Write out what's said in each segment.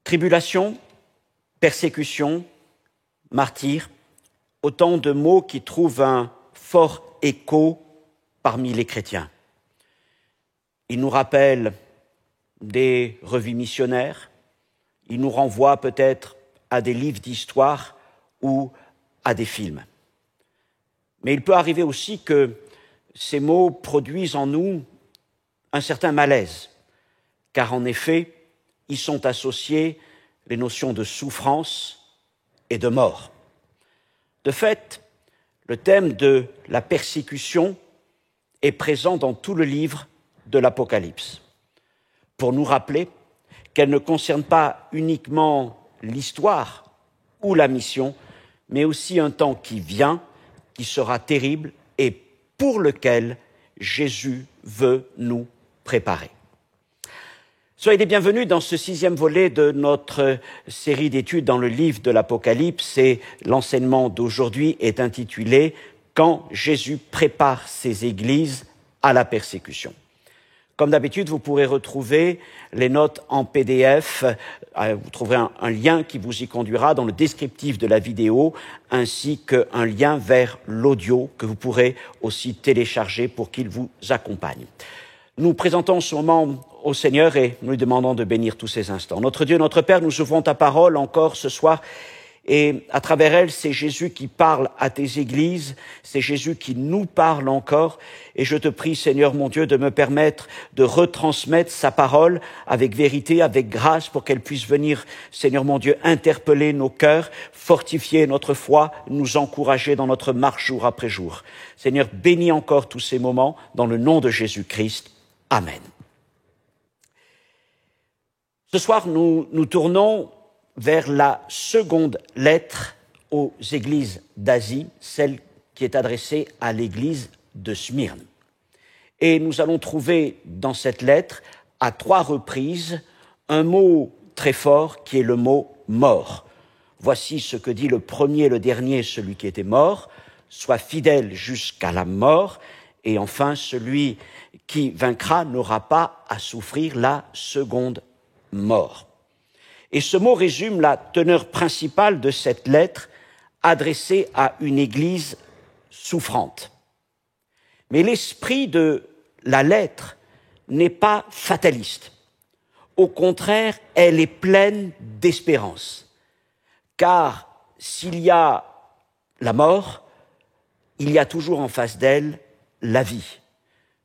Tribulation, persécution, martyr, autant de mots qui trouvent un fort écho parmi les chrétiens. Ils nous rappellent des revues missionnaires, ils nous renvoient peut-être à des livres d'histoire ou à des films. Mais il peut arriver aussi que ces mots produisent en nous un certain malaise, car en effet, ils sont associés les notions de souffrance et de mort. De fait, le thème de la persécution est présent dans tout le livre de l'Apocalypse, pour nous rappeler qu'elle ne concerne pas uniquement l'histoire ou la mission, mais aussi un temps qui vient, qui sera terrible et pour lequel Jésus veut nous préparer. Soyez les bienvenus dans ce 6e volet de notre série d'études dans le livre de l'Apocalypse et l'enseignement d'aujourd'hui est intitulé « Quand Jésus prépare ses églises à la persécution ». Comme d'habitude, vous pourrez retrouver les notes en PDF. Vous trouverez un lien qui vous y conduira dans le descriptif de la vidéo, ainsi qu'un lien vers l'audio que vous pourrez aussi télécharger pour qu'il vous accompagne. Nous présentons ce moment au Seigneur et nous lui demandons de bénir tous ces instants. Notre Dieu, notre Père, nous ouvrons ta parole encore ce soir et à travers elle, c'est Jésus qui parle à tes églises, c'est Jésus qui nous parle encore et je te prie, Seigneur mon Dieu, de me permettre de retransmettre sa parole avec vérité, avec grâce pour qu'elle puisse venir, Seigneur mon Dieu, interpeller nos cœurs, fortifier notre foi, nous encourager dans notre marche jour après jour. Seigneur, bénis encore tous ces moments dans le nom de Jésus-Christ. Amen. Ce soir, nous tournons vers la seconde lettre aux églises d'Asie, celle qui est adressée à l'église de Smyrne. Et nous allons trouver dans cette lettre, à 3 reprises, un mot très fort qui est le mot « mort ». Voici ce que dit le premier et le dernier, celui qui était mort, soit fidèle jusqu'à la mort, et enfin celui qui vaincra n'aura pas à souffrir la seconde mort. Et ce mot résume la teneur principale de cette lettre adressée à une église souffrante. Mais l'esprit de la lettre n'est pas fataliste. Au contraire, elle est pleine d'espérance. Car s'il y a la mort, il y a toujours en face d'elle la vie.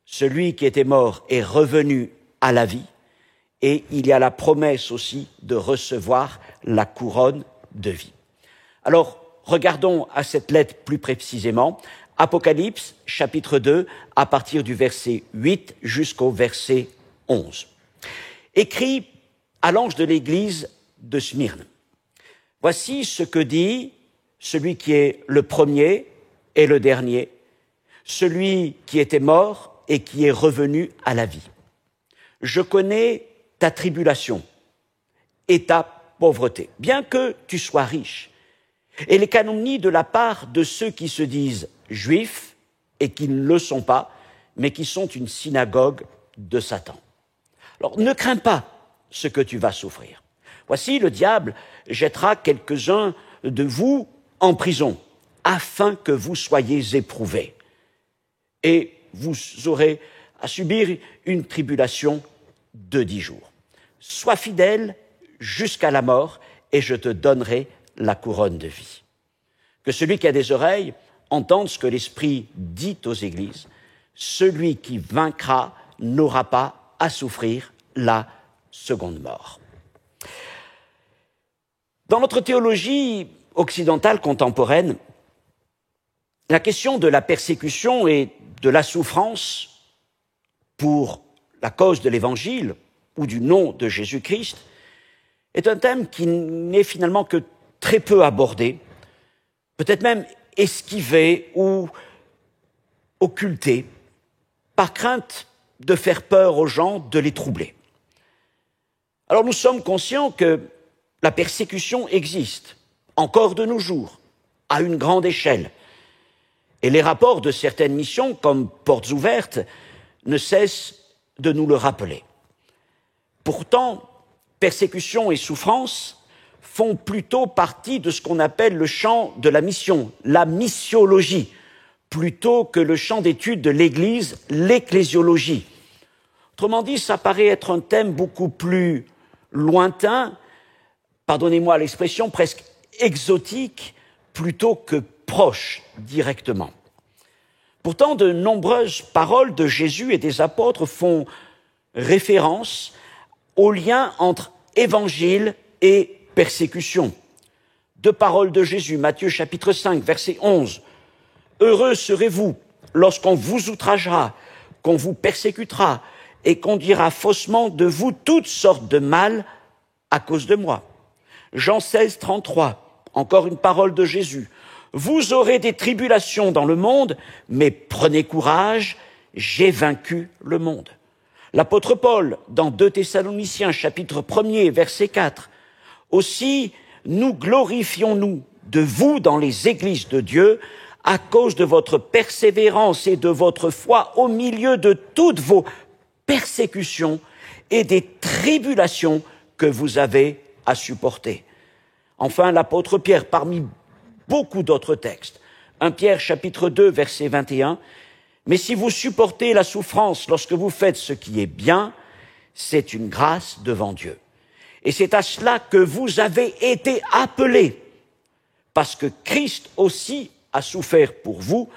Celui qui était mort est revenu à la vie. Et il y a la promesse aussi de recevoir la couronne de vie. Alors, regardons à cette lettre plus précisément. Apocalypse, chapitre 2, à partir du verset 8 jusqu'au verset 11. Écrit à l'ange de l'église de Smyrne. Voici ce que dit celui qui est le premier et le dernier, celui qui était mort et qui est revenu à la vie. Je connais ta tribulation et ta pauvreté, bien que tu sois riche, et les calomnies de la part de ceux qui se disent juifs et qui ne le sont pas, mais qui sont une synagogue de Satan. Alors ne crains pas ce que tu vas souffrir. Voici, le diable jettera quelques-uns de vous en prison, afin que vous soyez éprouvés. Et vous aurez à subir une tribulation de 10 jours. Sois fidèle jusqu'à la mort et je te donnerai la couronne de vie. Que celui qui a des oreilles entende ce que l'Esprit dit aux églises. Celui qui vaincra n'aura pas à souffrir la seconde mort. Dans notre théologie occidentale contemporaine, la question de la persécution et de la souffrance pour la cause de l'Évangile ou du nom de Jésus-Christ est un thème qui n'est finalement que très peu abordé, peut-être même esquivé ou occulté, par crainte de faire peur aux gens, de les troubler. Alors nous sommes conscients que la persécution existe, encore de nos jours, à une grande échelle. Et les rapports de certaines missions, comme Portes ouvertes, ne cessent de nous le rappeler. Pourtant, persécution et souffrance font plutôt partie de ce qu'on appelle le champ de la mission, la missiologie, plutôt que le champ d'étude de l'Église, l'ecclésiologie. Autrement dit, ça paraît être un thème beaucoup plus lointain, pardonnez-moi l'expression, presque exotique, plutôt que proche directement. Pourtant, de nombreuses paroles de Jésus et des apôtres font référence au lien entre évangile et persécution. Deux paroles de Jésus, Matthieu chapitre 5, verset 11. « Heureux serez-vous lorsqu'on vous outragera, qu'on vous persécutera et qu'on dira faussement de vous toutes sortes de mal à cause de moi. » Jean 16, 33, encore une parole de Jésus. « Vous aurez des tribulations dans le monde, mais prenez courage, j'ai vaincu le monde. » L'apôtre Paul, dans 2 Thessaloniciens, chapitre 1er, verset 4. « Aussi, nous glorifions-nous de vous dans les églises de Dieu, à cause de votre persévérance et de votre foi au milieu de toutes vos persécutions et des tribulations que vous avez à supporter. » Enfin, l'apôtre Pierre, parmi beaucoup d'autres textes, 1 Pierre chapitre 2, verset 21, « Mais si vous supportez la souffrance lorsque vous faites ce qui est bien, c'est une grâce devant Dieu. Et c'est à cela que vous avez été appelés, parce que Christ aussi a souffert pour vous,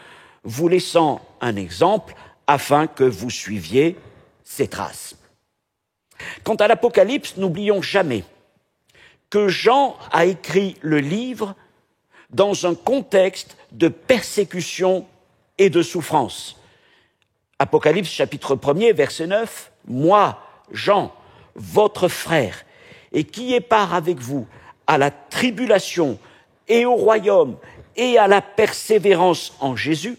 vous laissant un exemple afin que vous suiviez ses traces. » Quant à l'Apocalypse, n'oublions jamais que Jean a écrit le livre dans un contexte de persécution et de souffrance. Apocalypse chapitre 1er, verset 9, « Moi, Jean, votre frère, et qui est part avec vous à la tribulation et au royaume et à la persévérance en Jésus,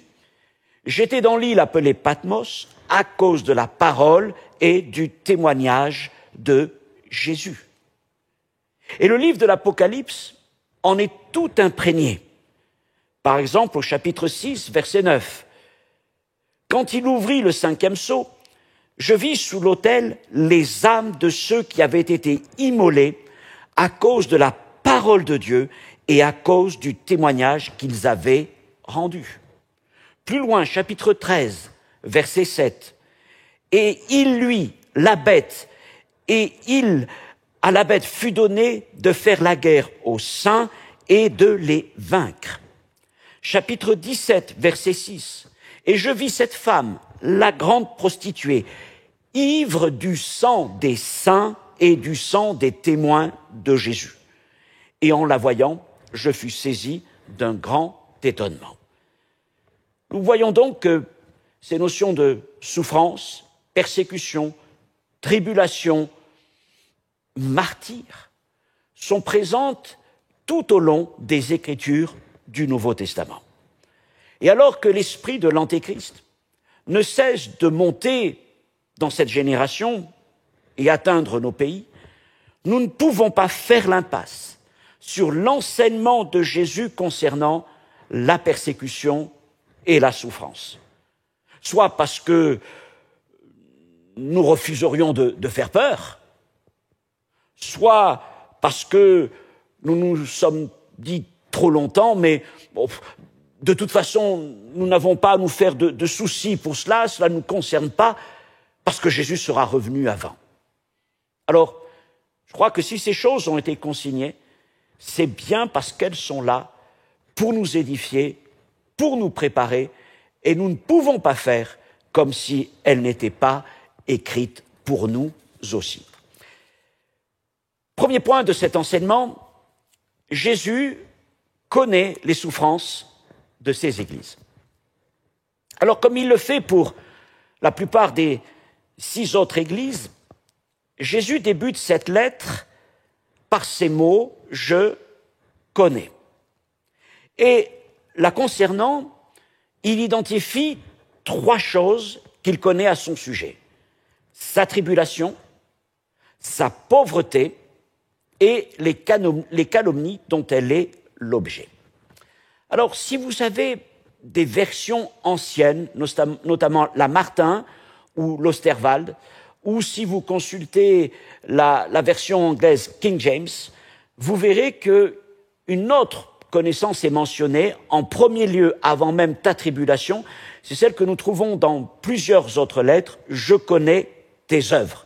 j'étais dans l'île appelée Patmos à cause de la parole et du témoignage de Jésus. » Et le livre de l'Apocalypse en est tout imprégné. Par exemple, au chapitre 6, verset 9, « Quand il ouvrit le 5e sceau, je vis sous l'autel les âmes de ceux qui avaient été immolés à cause de la parole de Dieu et à cause du témoignage qu'ils avaient rendu. » Plus loin, chapitre 13, verset 7, « Et il lui, la bête, à la bête fut donné de faire la guerre aux saints et de les vaincre. » Chapitre 17, verset 6, « Et je vis cette femme, la grande prostituée, ivre du sang des saints et du sang des témoins de Jésus. Et en la voyant, je fus saisi d'un grand étonnement. » Nous voyons donc que ces notions de souffrance, persécution, tribulation, martyr sont présentes tout au long des Écritures du Nouveau Testament. Et alors que l'esprit de l'Antéchrist ne cesse de monter dans cette génération et atteindre nos pays, nous ne pouvons pas faire l'impasse sur l'enseignement de Jésus concernant la persécution et la souffrance. Soit parce que nous refuserions de faire peur, soit parce que nous nous sommes dit trop longtemps, mais bon, de toute façon, nous n'avons pas à nous faire de soucis pour cela ne nous concerne pas, parce que Jésus sera revenu avant. Alors, je crois que si ces choses ont été consignées, c'est bien parce qu'elles sont là pour nous édifier, pour nous préparer, et nous ne pouvons pas faire comme si elles n'étaient pas écrites pour nous aussi. Premier point de cet enseignement, Jésus connaît les souffrances de ces églises. Alors, comme il le fait pour la plupart des 6 autres églises, Jésus débute cette lettre par ces mots « je connais ». Et la concernant, il identifie 3 choses qu'il connaît à son sujet: sa tribulation, sa pauvreté et les calomnies dont elle est l'objet. Alors, si vous avez des versions anciennes, notamment la Martin ou l'Osterwald, ou si vous consultez la version anglaise King James, vous verrez qu'une autre connaissance est mentionnée en premier lieu, avant même ta tribulation, c'est celle que nous trouvons dans plusieurs autres lettres, je connais tes œuvres.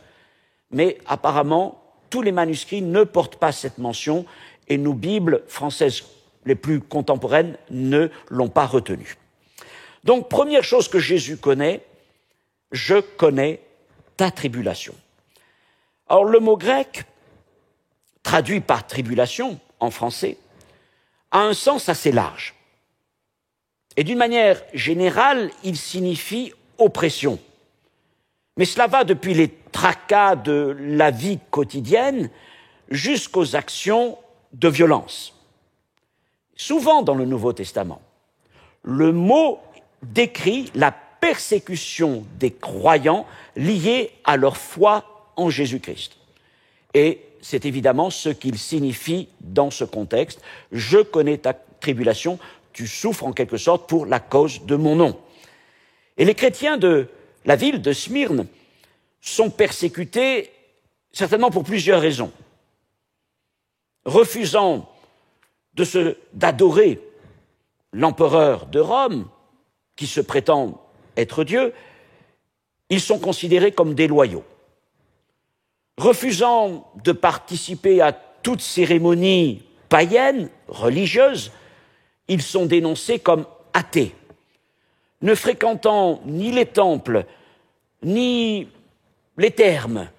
Mais apparemment, tous les manuscrits ne portent pas cette mention et nos Bibles françaises les plus contemporaines ne l'ont pas retenue. Donc, première chose que Jésus connaît, je connais ta tribulation. Alors, le mot grec, traduit par tribulation en français, a un sens assez large. Et d'une manière générale, il signifie oppression. Mais cela va depuis les tracas de la vie quotidienne jusqu'aux actions de violence. Souvent dans le Nouveau Testament, le mot décrit la persécution des croyants liés à leur foi en Jésus-Christ. Et c'est évidemment ce qu'il signifie dans ce contexte. Je connais ta tribulation, tu souffres en quelque sorte pour la cause de mon nom. Et les chrétiens de la ville de Smyrne sont persécutés certainement pour plusieurs raisons. Refusant d'adorer l'empereur de Rome, qui se prétend être Dieu, ils sont considérés comme déloyaux. Refusant de participer à toute cérémonie païenne, religieuse, ils sont dénoncés comme athées. Ne fréquentant ni les temples, ni les thermes,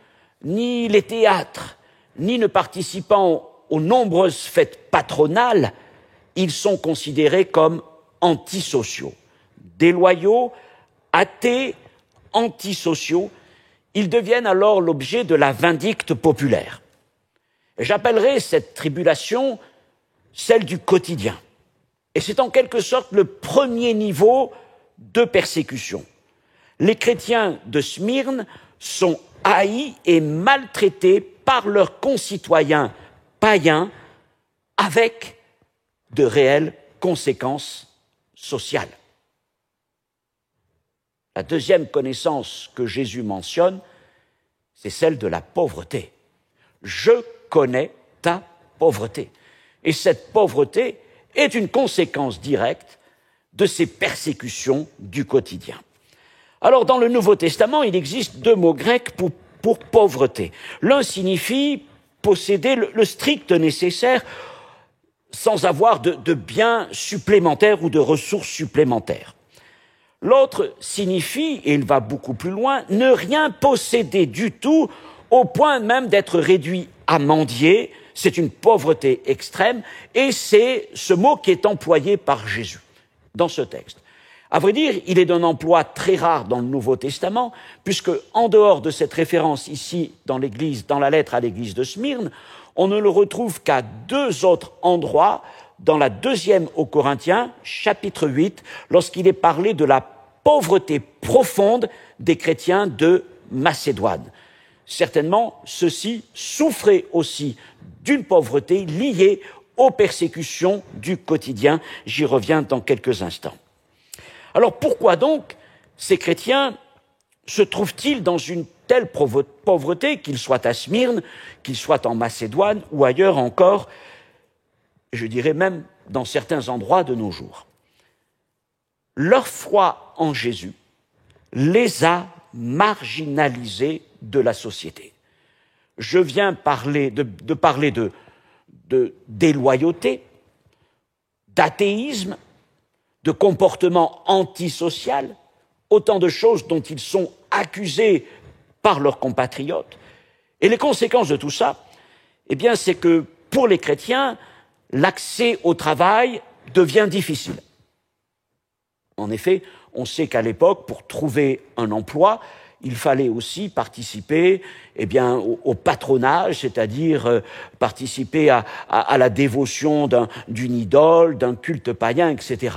ni les théâtres, ni ne participant aux nombreuses fêtes patronales, ils sont considérés comme antisociaux. Déloyaux, athées, antisociaux, ils deviennent alors l'objet de la vindicte populaire. J'appellerai cette tribulation celle du quotidien. Et c'est en quelque sorte le premier niveau de persécution. Les chrétiens de Smyrne sont haïs et maltraités par leurs concitoyens païens avec de réelles conséquences sociales. La deuxième connaissance que Jésus mentionne, c'est celle de la pauvreté. Je connais ta pauvreté. Et cette pauvreté est une conséquence directe de ces persécutions du quotidien. Alors, dans le Nouveau Testament, il existe deux mots grecs pour pauvreté. L'un signifie posséder le strict nécessaire sans avoir de biens supplémentaires ou de ressources supplémentaires. L'autre signifie, et il va beaucoup plus loin, ne rien posséder du tout au point même d'être réduit à mendier. C'est une pauvreté extrême et c'est ce mot qui est employé par Jésus dans ce texte. À vrai dire, il est d'un emploi très rare dans le Nouveau Testament, puisque en dehors de cette référence ici dans la lettre à l'église de Smyrne, on ne le retrouve qu'à deux autres endroits dans la deuxième aux Corinthiens, chapitre 8, lorsqu'il est parlé de la pauvreté profonde des chrétiens de Macédoine. Certainement, ceux-ci souffraient aussi d'une pauvreté liée aux persécutions du quotidien. J'y reviens dans quelques instants. Alors pourquoi donc ces chrétiens se trouvent-ils dans une telle pauvreté, qu'ils soient à Smyrne, qu'ils soient en Macédoine ou ailleurs encore, je dirais même dans certains endroits de nos jours? Leur foi en Jésus les a marginalisés de la société. Je viens de parler de déloyauté, d'athéisme, de comportement antisocial, autant de choses dont ils sont accusés par leurs compatriotes. Et les conséquences de tout ça, eh bien, c'est que pour les chrétiens, l'accès au travail devient difficile. En effet, on sait qu'à l'époque, pour trouver un emploi, il fallait aussi participer au patronage, c'est-à-dire participer à la dévotion d'une idole, d'un culte païen, etc.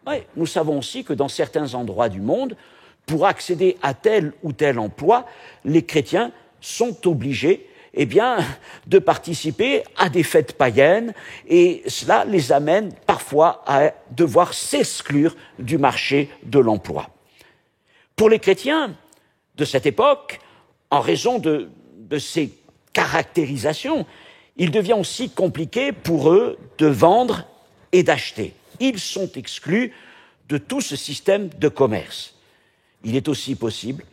Ouais, nous savons aussi que dans certains endroits du monde, pour accéder à tel ou tel emploi, les chrétiens sont obligés de participer à des fêtes païennes et cela les amène parfois à devoir s'exclure du marché de l'emploi. Pour les chrétiens de cette époque, en raison de ces caractérisations, il devient aussi compliqué pour eux de vendre et d'acheter. Ils sont exclus de tout ce système de commerce. Il est aussi possible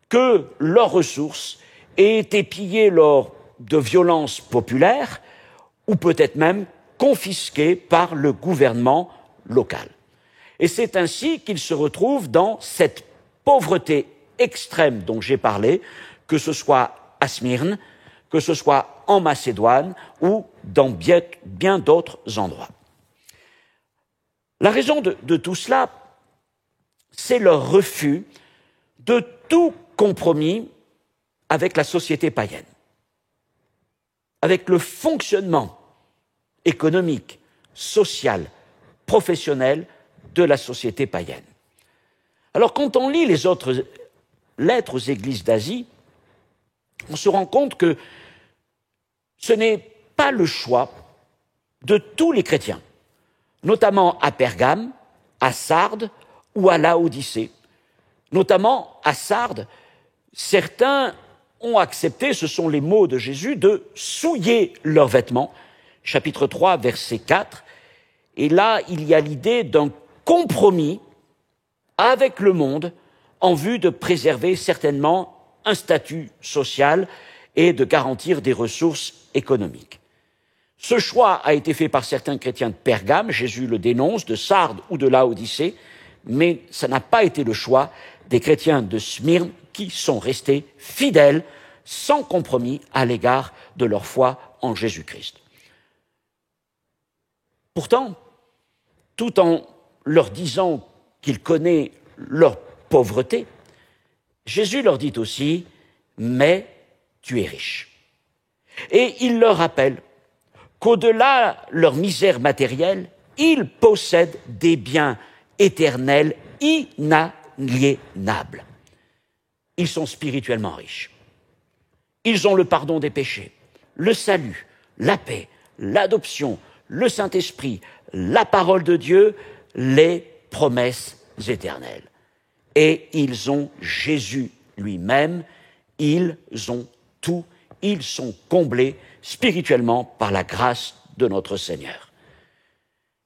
que leurs ressources aient été pillées lors de violences populaires ou peut-être même confisquées par le gouvernement local. Et c'est ainsi qu'ils se retrouvent dans cette pauvreté extrême dont j'ai parlé, que ce soit à Smyrne, que ce soit en Macédoine ou dans bien d'autres endroits. La raison de tout cela, c'est leur refus de tout compromis avec la société païenne, avec le fonctionnement économique, social, professionnel de la société païenne. Alors quand on lit les autres lettres aux églises d'Asie, on se rend compte que ce n'est pas le choix de tous les chrétiens, notamment à Pergame, à Sardes ou à Laodicée. Notamment à Sardes, certains ont accepté, ce sont les mots de Jésus, de souiller leurs vêtements, chapitre 3, verset 4. Et là, il y a l'idée d'un compromis avec le monde en vue de préserver certainement un statut social et de garantir des ressources économiques. Ce choix a été fait par certains chrétiens de Pergame, Jésus le dénonce, de Sardes ou de Laodicée, mais ça n'a pas été le choix des chrétiens de Smyrne qui sont restés fidèles, sans compromis à l'égard de leur foi en Jésus-Christ. Pourtant, tout en leur disant qu'il connaît leur pauvreté, Jésus leur dit aussi « mais tu es riche ». Et il leur rappelle qu'au-delà de leur misère matérielle, ils possèdent des biens éternels, inaliénables. Ils sont spirituellement riches. Ils ont le pardon des péchés, le salut, la paix, l'adoption, le Saint-Esprit, la parole de Dieu, les promesses éternelles. Et ils ont Jésus lui-même, ils ont tout, ils sont comblés spirituellement par la grâce de notre Seigneur.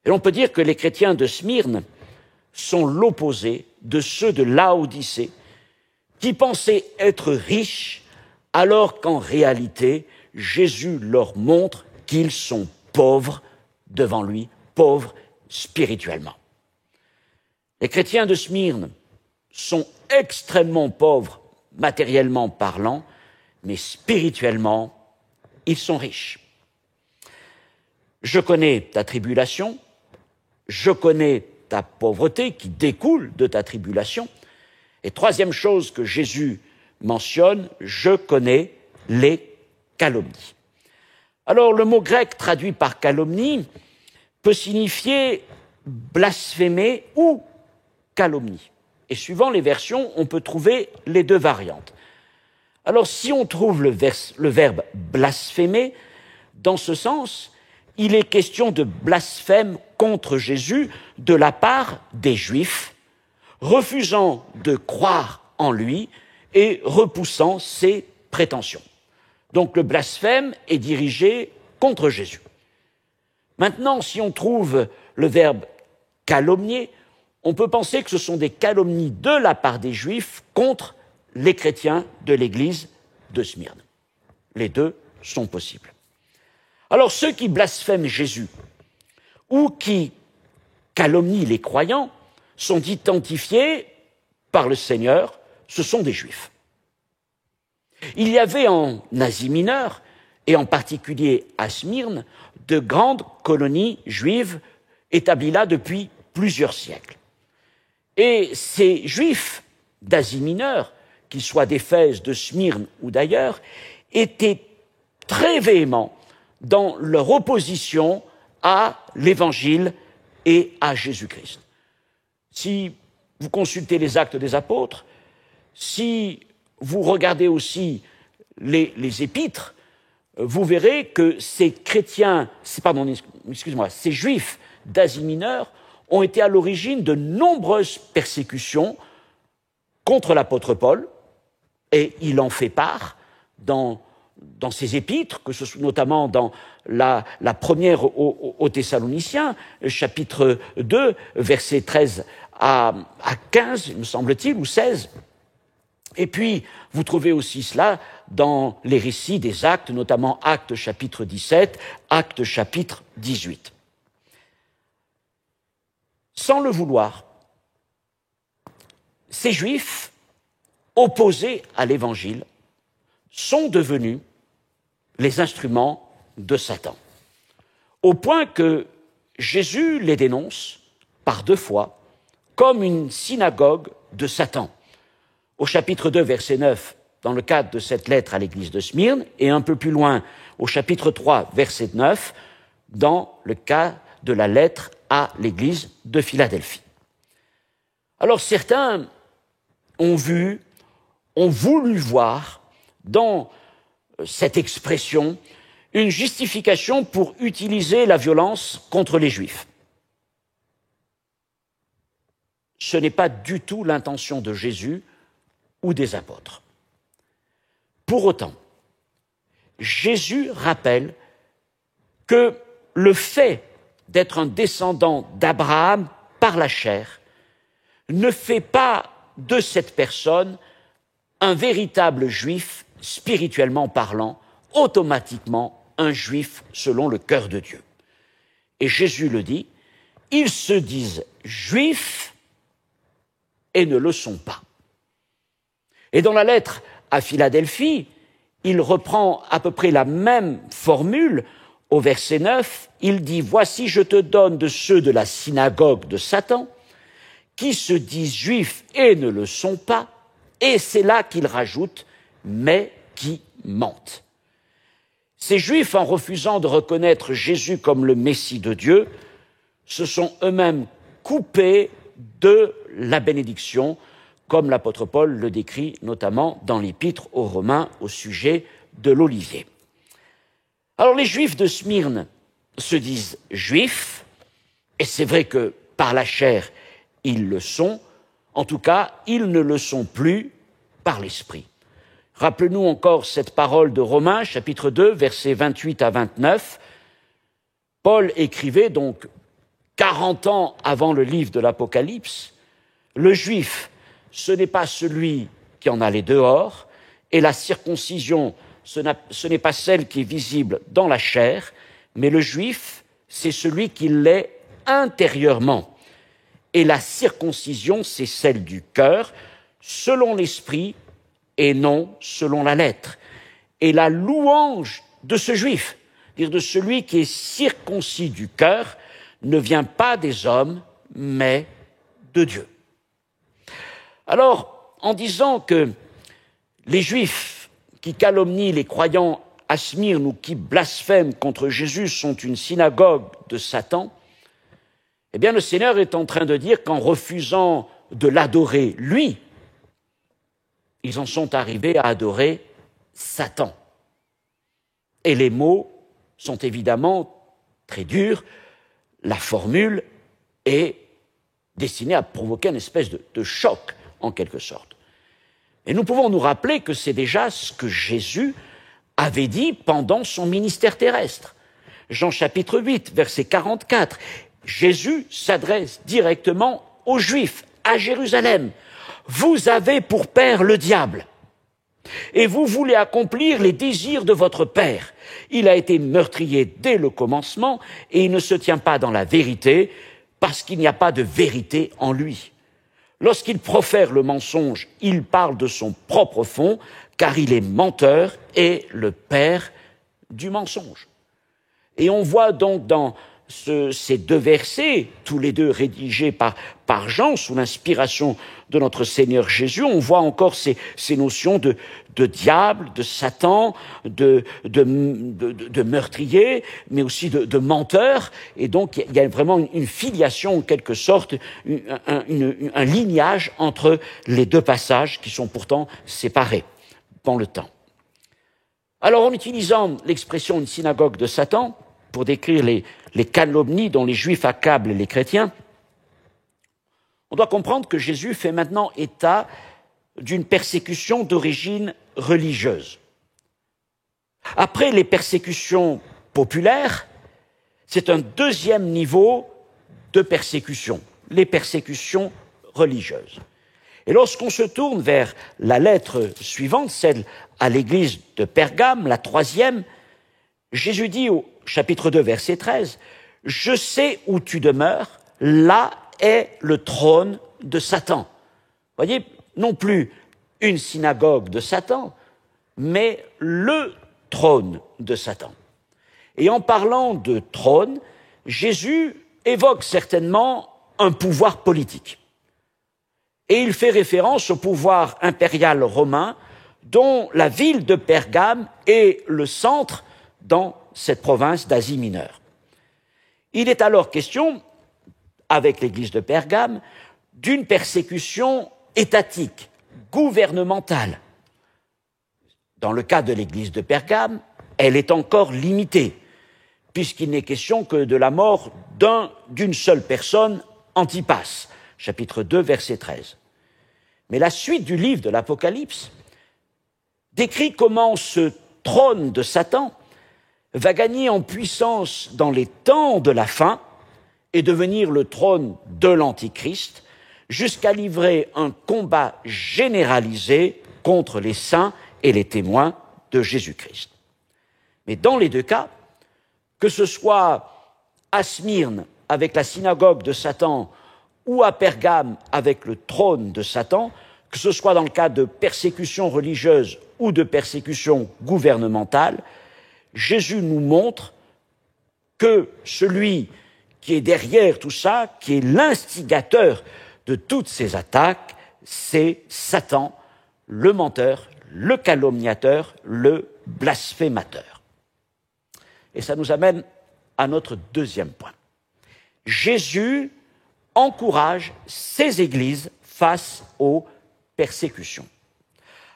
Et l'on peut dire que les chrétiens de Smyrne sont l'opposé de ceux de Laodicée qui pensaient être riches alors qu'en réalité, Jésus leur montre qu'ils sont pauvres devant lui, pauvres spirituellement. Les chrétiens de Smyrne sont extrêmement pauvres matériellement parlant, mais spirituellement, ils sont riches. Je connais ta tribulation, je connais ta pauvreté qui découle de ta tribulation. Et troisième chose que Jésus mentionne, je connais les calomnies. Alors le mot grec traduit par calomnie peut signifier blasphémer ou calomnie. Et suivant les versions, on peut trouver les deux variantes. Alors si on trouve le verbe blasphémer, dans ce sens, il est question de blasphème contre Jésus de la part des Juifs, refusant de croire en lui et repoussant ses prétentions. Donc le blasphème est dirigé contre Jésus. Maintenant, si on trouve le verbe calomnier, on peut penser que ce sont des calomnies de la part des Juifs contre les chrétiens de l'église de Smyrne. Les deux sont possibles. Alors ceux qui blasphèment Jésus ou qui calomnient les croyants sont identifiés par le Seigneur, ce sont des Juifs. Il y avait en Asie mineure, et en particulier à Smyrne, de grandes colonies juives établies là depuis plusieurs siècles. Et ces Juifs d'Asie mineure, qu'ils soient d'Éphèse, de Smyrne ou d'ailleurs, étaient très véhéments dans leur opposition à l'Évangile et à Jésus-Christ. Si vous consultez les Actes des Apôtres, si vous regardez aussi les épîtres, vous verrez que ces ces Juifs d'Asie mineure ont été à l'origine de nombreuses persécutions contre l'apôtre Paul et il en fait part dans ses épîtres, que ce soit notamment dans la première aux Thessaloniciens, chapitre 2, versets 13 à 15, me semble-t-il, ou 16. Et puis, vous trouvez aussi cela dans les récits des Actes, notamment Actes chapitre 17, Actes chapitre 18. Sans le vouloir, ces Juifs, opposés à l'Évangile, sont devenus les instruments de Satan, au point que Jésus les dénonce par 2 fois comme une synagogue de Satan. Au chapitre 2, verset 9, dans le cadre de cette lettre à l'église de Smyrne, et un peu plus loin, au chapitre 3, verset 9, dans le cas de la lettre à l'église de Philadelphie. Alors certains ont voulu voir dans cette expression une justification pour utiliser la violence contre les Juifs. Ce n'est pas du tout l'intention de Jésus ou des apôtres. Pour autant, Jésus rappelle que le fait d'être un descendant d'Abraham par la chair ne fait pas de cette personne un véritable juif, spirituellement parlant, automatiquement un juif selon le cœur de Dieu. Et Jésus le dit, ils se disent juifs et ne le sont pas. Et dans la lettre à Philadelphie, il reprend à peu près la même formule. Au verset 9, il dit « Voici, je te donne de ceux de la synagogue de Satan, qui se disent juifs et ne le sont pas, et c'est là qu'il rajoute « mais qui mentent ». Ces Juifs, en refusant de reconnaître Jésus comme le Messie de Dieu, se sont eux-mêmes coupés de la bénédiction, comme l'apôtre Paul le décrit notamment dans l'épître aux Romains au sujet de l'olivier. Alors les Juifs de Smyrne se disent juifs, et c'est vrai que par la chair ils le sont, en tout cas ils ne le sont plus par l'esprit. Rappelez-nous encore cette parole de Romains, chapitre 2, versets 28 à 29. Paul écrivait donc 40 ans avant le livre de l'Apocalypse, « Le juif, ce n'est pas celui qui en a les dehors, et la circoncision, ce n'est pas celle qui est visible dans la chair, mais le juif, c'est celui qui l'est intérieurement. Et la circoncision, c'est celle du cœur, selon l'esprit, et non selon la lettre. Et la louange de ce juif, c'est-à-dire de celui qui est circoncis du cœur, ne vient pas des hommes, mais de Dieu. » Alors, en disant que les Juifs qui calomnient les croyants à Smyrne ou qui blasphèment contre Jésus sont une synagogue de Satan, eh bien le Seigneur est en train de dire qu'en refusant de l'adorer lui, ils en sont arrivés à adorer Satan. Et les mots sont évidemment très durs, la formule est destinée à provoquer une espèce de choc, en quelque sorte. Et nous pouvons nous rappeler que c'est déjà ce que Jésus avait dit pendant son ministère terrestre. Jean chapitre 8, verset 44, Jésus s'adresse directement aux Juifs, à Jérusalem. « Vous avez pour père le diable, et vous voulez accomplir les désirs de votre père. Il a été meurtrier dès le commencement, et il ne se tient pas dans la vérité, parce qu'il n'y a pas de vérité en lui. Lorsqu'il profère le mensonge, il parle de son propre fond, car il est menteur et le père du mensonge. » Et on voit donc dans ces 2 versets, tous les 2 rédigés par Jean, sous l'inspiration de notre Seigneur Jésus, on voit encore ces notions de diable, de Satan, de meurtrier, mais aussi de menteur. Et donc, il y a vraiment une filiation, en quelque sorte, un lignage entre les 2 passages qui sont pourtant séparés dans le temps. Alors, en utilisant l'expression « une synagogue de Satan », pour décrire les calomnies dont les Juifs accablent les chrétiens, on doit comprendre que Jésus fait maintenant état d'une persécution d'origine religieuse. Après les persécutions populaires, c'est un deuxième niveau de persécution, les persécutions religieuses. Et lorsqu'on se tourne vers la lettre suivante, celle à l'église de Pergame, la troisième, Jésus dit au chapitre 2, verset 13, « Je sais où tu demeures, là est le trône de Satan. » Vous voyez, non plus une synagogue de Satan, mais le trône de Satan. Et en parlant de trône, Jésus évoque certainement un pouvoir politique. Et il fait référence au pouvoir impérial romain dont la ville de Pergame est le centre dans cette province d'Asie mineure. Il est alors question, avec l'église de Pergame, d'une persécution étatique, gouvernementale. Dans le cas de l'église de Pergame, elle est encore limitée, puisqu'il n'est question que de la mort d'une seule personne, Antipas, chapitre 2, verset 13. Mais la suite du livre de l'Apocalypse décrit comment ce trône de Satan va gagner en puissance dans les temps de la fin et devenir le trône de l'Antichrist, jusqu'à livrer un combat généralisé contre les saints et les témoins de Jésus-Christ. Mais dans les deux cas, que ce soit à Smyrne avec la synagogue de Satan ou à Pergame avec le trône de Satan, que ce soit dans le cas de persécution religieuse ou de persécution gouvernementale, Jésus nous montre que celui qui est derrière tout ça, qui est l'instigateur de toutes ces attaques, c'est Satan, le menteur, le calomniateur, le blasphémateur. Et ça nous amène à notre deuxième point. Jésus encourage ses églises face aux persécutions.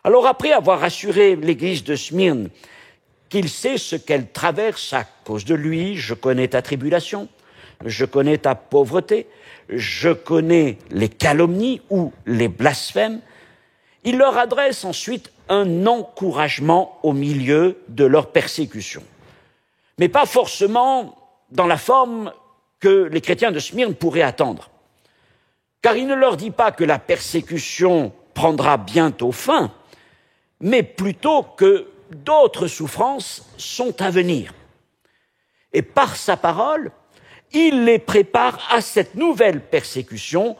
Alors après avoir assuré l'église de Smyrne qu'il sait ce qu'elle traverse à cause de lui, je connais ta tribulation, je connais ta pauvreté, je connais les calomnies ou les blasphèmes, il leur adresse ensuite un encouragement au milieu de leur persécution. Mais pas forcément dans la forme que les chrétiens de Smyrne pourraient attendre. Car il ne leur dit pas que la persécution prendra bientôt fin, mais plutôt que d'autres souffrances sont à venir. Et par sa parole, il les prépare à cette nouvelle persécution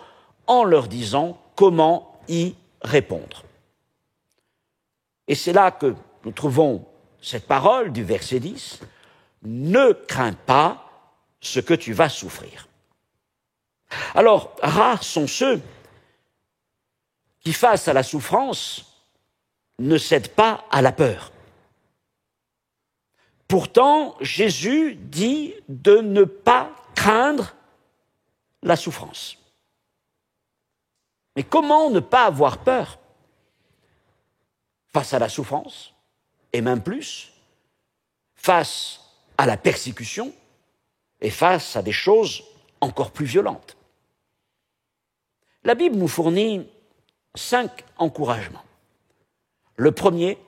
en leur disant comment y répondre. Et c'est là que nous trouvons cette parole du verset 10, « Ne crains pas ce que tu vas souffrir ». Alors, rares sont ceux qui, face à la souffrance, ne cèdent pas à la peur. Pourtant, Jésus dit de ne pas craindre la souffrance. Mais comment ne pas avoir peur face à la souffrance, et même plus, face à la persécution et face à des choses encore plus violentes? La Bible nous fournit 5 encouragements. Le premier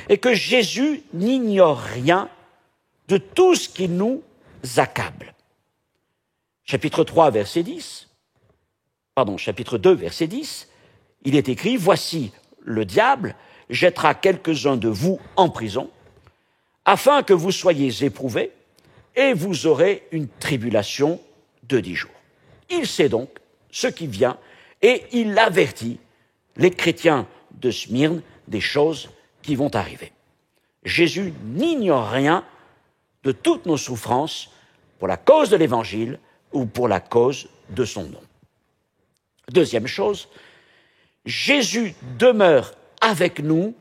est que Jésus n'ignore rien de tout ce qui nous accable. Chapitre 2, verset 10, il est écrit « Voici, le diable jettera quelques-uns de vous en prison, afin que vous soyez éprouvés, et vous aurez une tribulation de 10 jours. » Il sait donc ce qui vient, et il avertit les chrétiens de Smyrne des choses qui vont arriver. Jésus n'ignore rien de toutes nos souffrances pour la cause de l'Évangile ou pour la cause de son nom. Deuxième chose, Jésus demeure avec nous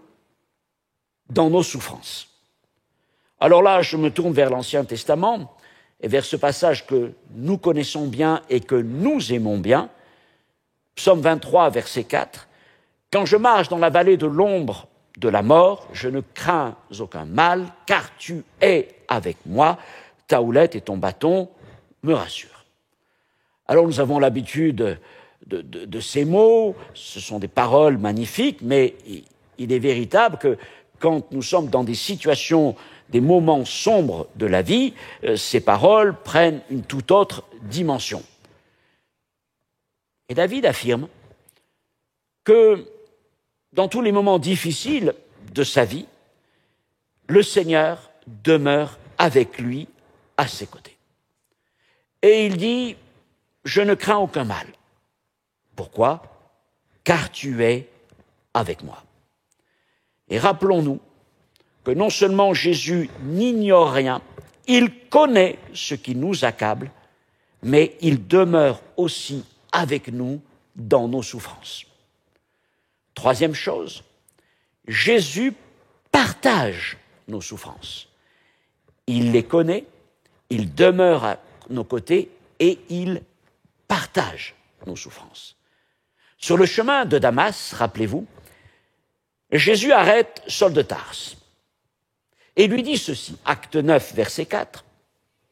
dans nos souffrances. Alors là, je me tourne vers l'Ancien Testament et vers ce passage que nous connaissons bien et que nous aimons bien, Psaume 23, verset 4, « Quand je marche dans la vallée de l'ombre de la mort, je ne crains aucun mal, car tu es avec moi, ta houlette et ton bâton me rassurent. » Alors nous avons l'habitude de ces mots. Ce sont des paroles magnifiques, mais il est véritable que quand nous sommes dans des situations, des moments sombres de la vie, ces paroles prennent une toute autre dimension. Et David affirme que dans tous les moments difficiles de sa vie, le Seigneur demeure avec lui, à ses côtés. Et il dit, je ne crains aucun mal. Pourquoi? Car tu es avec moi. Et rappelons-nous que non seulement Jésus n'ignore rien, il connaît ce qui nous accable, mais il demeure aussi avec nous dans nos souffrances. Troisième chose, Jésus partage nos souffrances. Il les connaît, il demeure à nos côtés et il partage nos souffrances. Sur le chemin de Damas, rappelez-vous, Jésus arrête Saul de Tarse et lui dit ceci, acte 9, verset 4.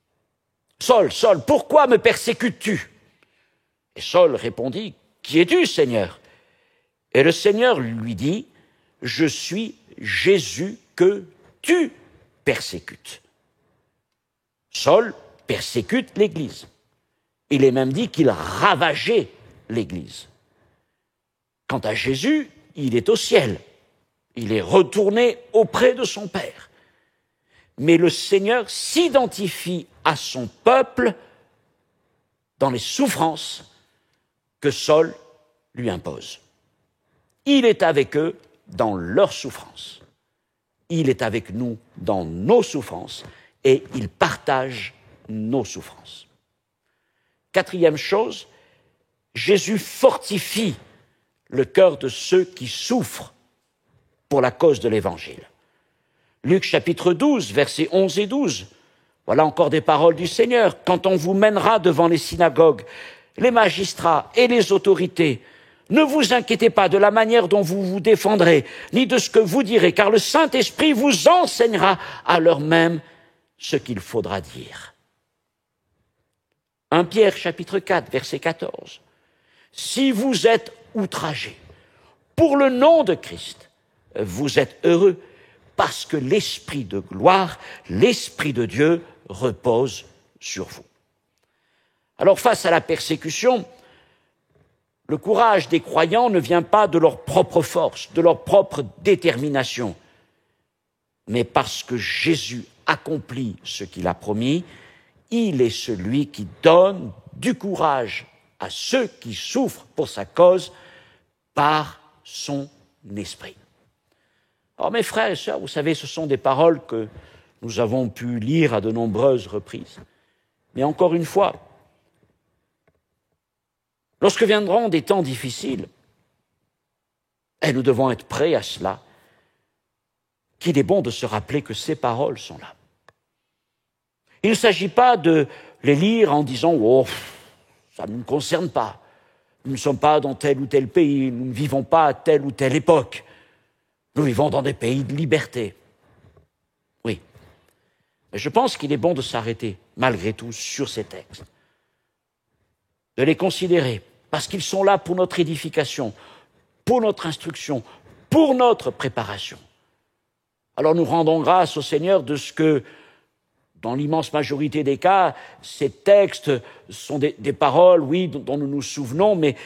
« Saul, Saul, pourquoi me persécutes-tu » Et Saul répondit, « Qui es-tu, Seigneur » Et le Seigneur lui dit, « Je suis Jésus que tu persécutes. » Saul persécute l'Église. Il est même dit qu'il ravageait l'Église. Quant à Jésus, il est au ciel. Il est retourné auprès de son Père. Mais le Seigneur s'identifie à son peuple dans les souffrances que Saul lui impose. Il est avec eux dans leurs souffrances. Il est avec nous dans nos souffrances et il partage nos souffrances. Quatrième chose, Jésus fortifie le cœur de ceux qui souffrent pour la cause de l'Évangile. Luc chapitre 12, versets 11 et 12. Voilà encore des paroles du Seigneur. « Quand on vous mènera devant les synagogues, les magistrats et les autorités, ne vous inquiétez pas de la manière dont vous vous défendrez, ni de ce que vous direz, car le Saint-Esprit vous enseignera à l'heure même ce qu'il faudra dire. » 1 Pierre chapitre 4, verset 14. « Si vous êtes outragés pour le nom de Christ, vous êtes heureux parce que l'Esprit de gloire, l'Esprit de Dieu repose sur vous. » Alors face à la persécution, le courage des croyants ne vient pas de leur propre force, de leur propre détermination, mais parce que Jésus accomplit ce qu'il a promis, il est celui qui donne du courage à ceux qui souffrent pour sa cause par son esprit. Alors mes frères et sœurs, vous savez, ce sont des paroles que nous avons pu lire à de nombreuses reprises. Mais encore une fois, lorsque viendront des temps difficiles, et nous devons être prêts à cela, qu'il est bon de se rappeler que ces paroles sont là. Il ne s'agit pas de les lire en disant « Oh, ça ne nous concerne pas. Nous ne sommes pas dans tel ou tel pays, nous ne vivons pas à telle ou telle époque. Nous vivons dans des pays de liberté. » Oui, mais je pense qu'il est bon de s'arrêter, malgré tout, sur ces textes, de les considérer, parce qu'ils sont là pour notre édification, pour notre instruction, pour notre préparation. Alors nous rendons grâce au Seigneur de ce que, dans l'immense majorité des cas, ces textes sont des paroles, oui, dont nous nous souvenons, mais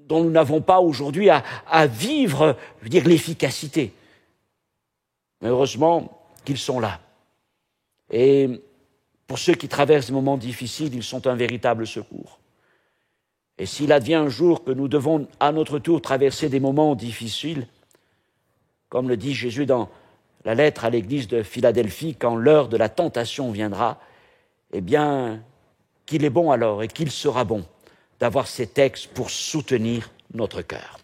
dont nous n'avons pas aujourd'hui à vivre, je veux dire, l'efficacité. Mais heureusement qu'ils sont là. Et pour ceux qui traversent des moments difficiles, ils sont un véritable secours. Et s'il advient un jour que nous devons à notre tour traverser des moments difficiles, comme le dit Jésus dans la lettre à l'église de Philadelphie, quand l'heure de la tentation viendra, eh bien, qu'il est bon alors et qu'il sera bon d'avoir ces textes pour soutenir notre cœur.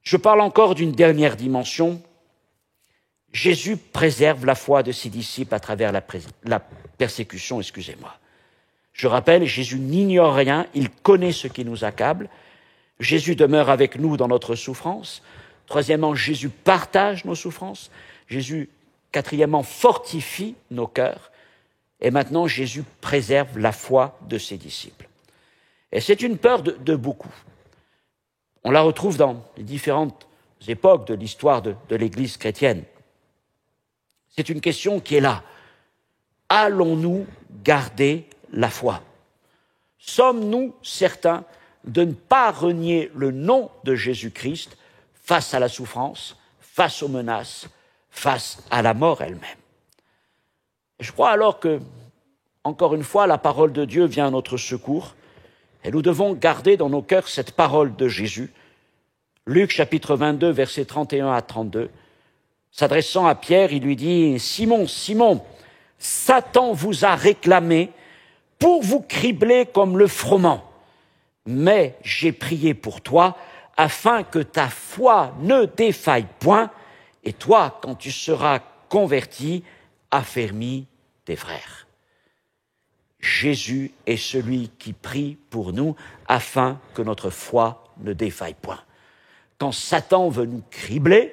Je parle encore d'une dernière dimension. Jésus préserve la foi de ses disciples à travers la persécution, excusez-moi. Je rappelle, Jésus n'ignore rien, il connaît ce qui nous accable. Jésus demeure avec nous dans notre souffrance. Troisièmement, Jésus partage nos souffrances. Jésus, quatrièmement, fortifie nos cœurs. Et maintenant, Jésus préserve la foi de ses disciples. Et c'est une peur de beaucoup. On la retrouve dans les différentes époques de l'histoire de l'Église chrétienne. C'est une question qui est là. Allons-nous garder la foi? Sommes-nous certains de ne pas renier le nom de Jésus-Christ face à la souffrance, face aux menaces, face à la mort elle-même? Et je crois alors que, encore une fois, la parole de Dieu vient à notre secours et nous devons garder dans nos cœurs cette parole de Jésus. Luc chapitre 22, versets 31 à 32, s'adressant à Pierre, il lui dit « Simon, Simon, Satan vous a réclamé pour vous cribler comme le froment. Mais j'ai prié pour toi afin que ta foi ne défaille point, et toi, quand tu seras converti, affermis tes frères. » Jésus est celui qui prie pour nous afin que notre foi ne défaille point. Quand Satan veut nous cribler,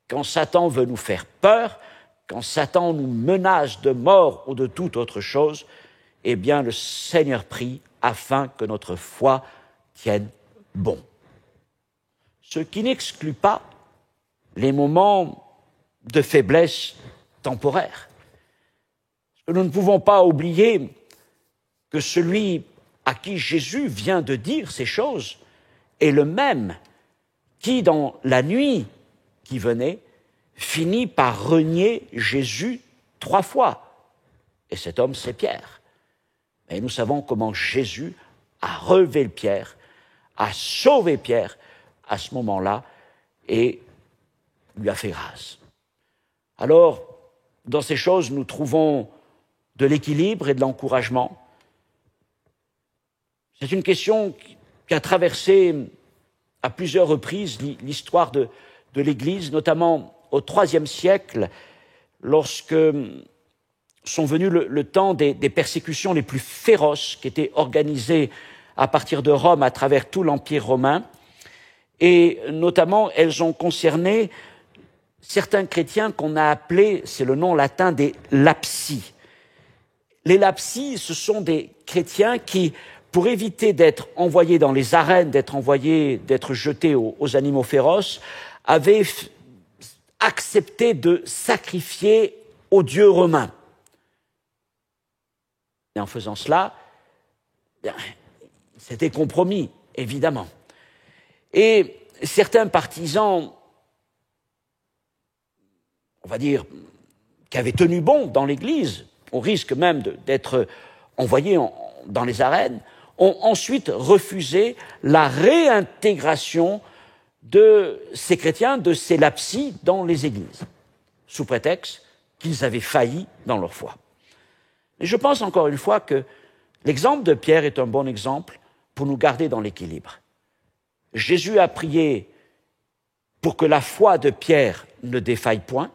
quand Satan veut nous faire peur, quand Satan nous menace de mort ou de toute autre chose, eh bien le Seigneur prie afin que notre foi tienne bon. Ce qui n'exclut pas les moments de faiblesse temporaire. Nous ne pouvons pas oublier que celui à qui Jésus vient de dire ces choses est le même qui, dans la nuit qui venait, finit par renier Jésus 3 fois. Et cet homme, c'est Pierre. Et nous savons comment Jésus a relevé Pierre, a sauvé Pierre à ce moment-là et lui a fait grâce. Alors, dans ces choses, nous trouvons de l'équilibre et de l'encouragement. C'est une question qui a traversé à plusieurs reprises l'histoire de l'Église, notamment au IIIe siècle, lorsque sont venus le temps des persécutions les plus féroces qui étaient organisées à partir de Rome à travers tout l'Empire romain. Et notamment, elles ont concerné certains chrétiens qu'on a appelés, c'est le nom latin des lapsi. Les lapsi, ce sont des chrétiens qui, pour éviter d'être envoyés dans les arènes, d'être jetés aux animaux féroces, avaient accepté de sacrifier aux dieux romains. Et en faisant cela, c'était compromis, évidemment. Et certains partisans, on va dire, qui avaient tenu bon dans l'Église, au risque même d'être envoyés dans les arènes, ont ensuite refusé la réintégration de ces chrétiens, de ces lapsi dans les églises, sous prétexte qu'ils avaient failli dans leur foi. Et je pense encore une fois que l'exemple de Pierre est un bon exemple pour nous garder dans l'équilibre. Jésus a prié pour que la foi de Pierre ne défaille point,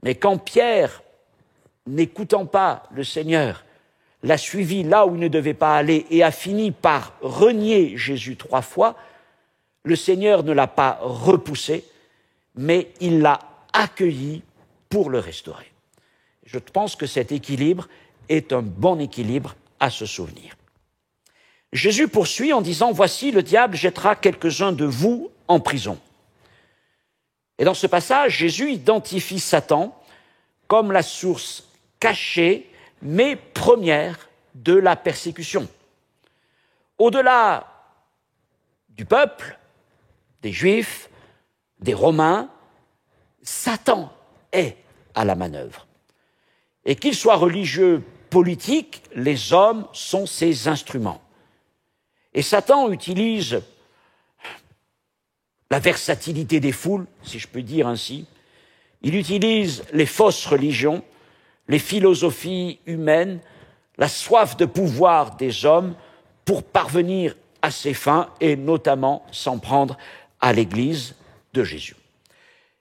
mais quand Pierre, n'écoutant pas le Seigneur, l'a suivi là où il ne devait pas aller et a fini par renier Jésus 3 fois, le Seigneur ne l'a pas repoussé, mais il l'a accueilli pour le restaurer. Je pense que cet équilibre est un bon équilibre à se souvenir. Jésus poursuit en disant « Voici, le diable jettera quelques-uns de vous en prison. » Et dans ce passage, Jésus identifie Satan comme la source cachée, mais première de la persécution. Au-delà du peuple, des Juifs, des Romains, Satan est à la manœuvre. Et qu'il soit religieux, politique, les hommes sont ses instruments. Et Satan utilise la versatilité des foules, si je peux dire ainsi. Il utilise les fausses religions, les philosophies humaines, la soif de pouvoir des hommes pour parvenir à ses fins et notamment s'en prendre à l'Église de Jésus.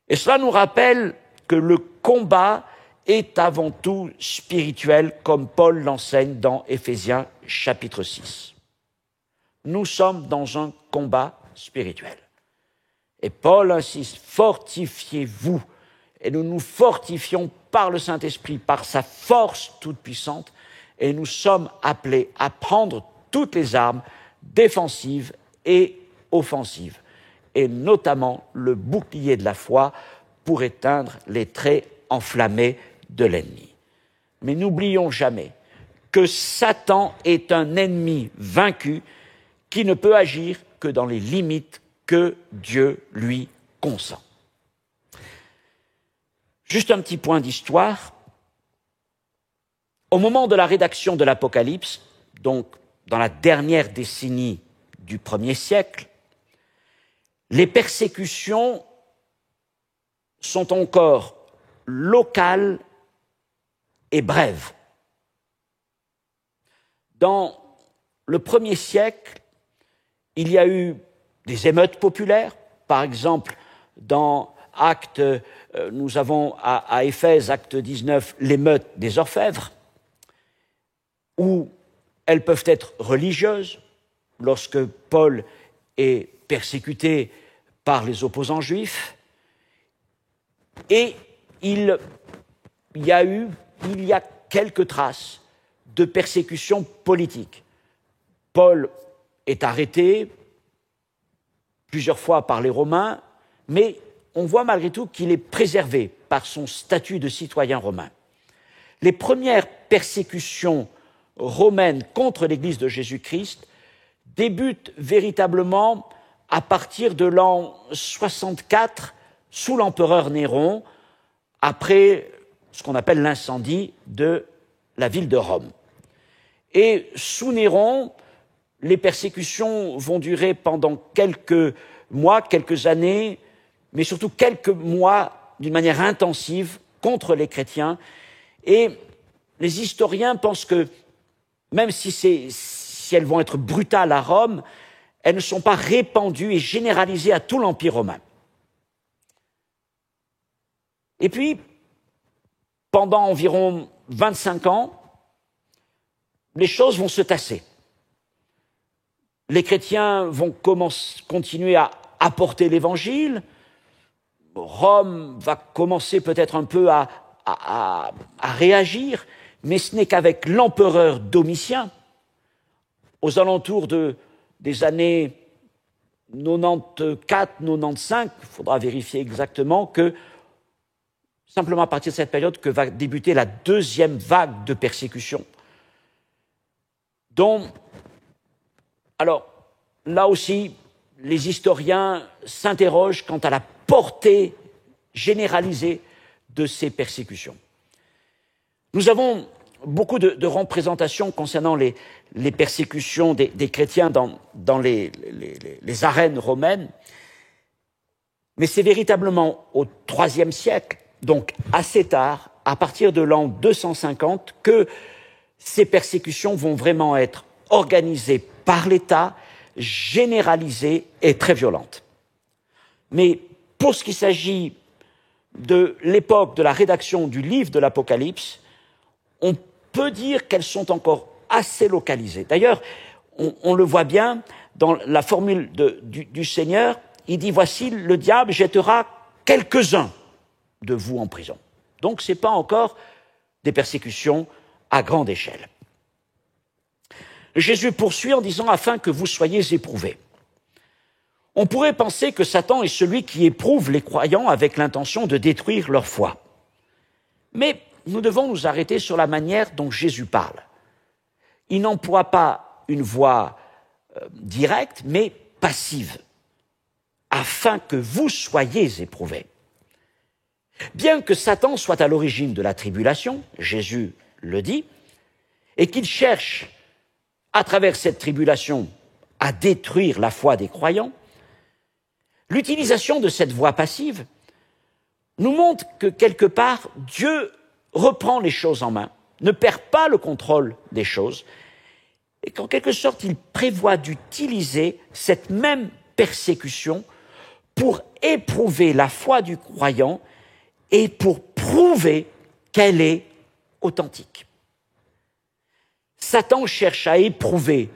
Et cela nous rappelle que le combat est avant tout spirituel, comme Paul l'enseigne dans Éphésiens chapitre 6. Nous sommes dans un combat spirituel. Et Paul insiste, fortifiez-vous. Et nous nous fortifions par le Saint-Esprit, par sa force toute puissante, et nous sommes appelés à prendre toutes les armes défensives et offensives, et notamment le bouclier de la foi pour éteindre les traits enflammés de l'ennemi. Mais n'oublions jamais que Satan est un ennemi vaincu qui ne peut agir que dans les limites que Dieu lui consent. Juste un petit point d'histoire. Au moment de la rédaction de l'Apocalypse, donc dans la dernière décennie du 1er siècle, les persécutions sont encore locales et brèves. Dans le 1er siècle, il y a eu des émeutes populaires. Par exemple, dans Actes, nous avons à Éphèse, Acte 19, l'émeute des orfèvres, où elles peuvent être religieuses, lorsque Paul est persécuté par les opposants juifs, et il y a quelques traces de persécution politique. Paul est arrêté plusieurs fois par les Romains, mais on voit malgré tout qu'il est préservé par son statut de citoyen romain. Les premières persécutions romaines contre l'Église de Jésus-Christ débutent véritablement à partir de l'an 64, sous l'empereur Néron, après ce qu'on appelle l'incendie de la ville de Rome. Et sous Néron, les persécutions vont durer pendant quelques mois, quelques années, mais surtout quelques mois d'une manière intensive contre les chrétiens. Et les historiens pensent que même si elles vont être brutales à Rome, elles ne sont pas répandues et généralisées à tout l'Empire romain. Et puis, pendant environ 25 ans, les choses vont se tasser. Les chrétiens vont continuer à apporter l'Évangile. Rome va commencer peut-être un peu à réagir, mais ce n'est qu'avec l'empereur Domitien, aux alentours des années 94-95, il faudra vérifier exactement, que simplement à partir de cette période que va débuter la deuxième vague de persécution. Alors, là aussi, les historiens s'interrogent quant à la portée généralisée de ces persécutions. Nous avons beaucoup de représentations concernant les persécutions des chrétiens dans les arènes romaines, mais c'est véritablement au IIIe siècle, donc assez tard, à partir de l'an 250, que ces persécutions vont vraiment être organisées par l'État, généralisées et très violentes. Mais pour ce qui s'agit de l'époque de la rédaction du livre de l'Apocalypse, on peut dire qu'elles sont encore assez localisées. D'ailleurs, on le voit bien dans la formule du Seigneur, il dit « Voici, le diable jettera quelques-uns de vous en prison ». Donc ce n'est pas encore des persécutions à grande échelle. Jésus poursuit en disant « Afin que vous soyez éprouvés ». On pourrait penser que Satan est celui qui éprouve les croyants avec l'intention de détruire leur foi. Mais nous devons nous arrêter sur la manière dont Jésus parle. Il n'emploie pas une voix directe, mais passive, afin que vous soyez éprouvés. Bien que Satan soit à l'origine de la tribulation, Jésus le dit, et qu'il cherche, à travers cette tribulation, à détruire la foi des croyants, l'utilisation de cette voix passive nous montre que, quelque part, Dieu reprend les choses en main, ne perd pas le contrôle des choses, et qu'en quelque sorte, il prévoit d'utiliser cette même persécution pour éprouver la foi du croyant et pour prouver qu'elle est authentique. Satan cherche à éprouver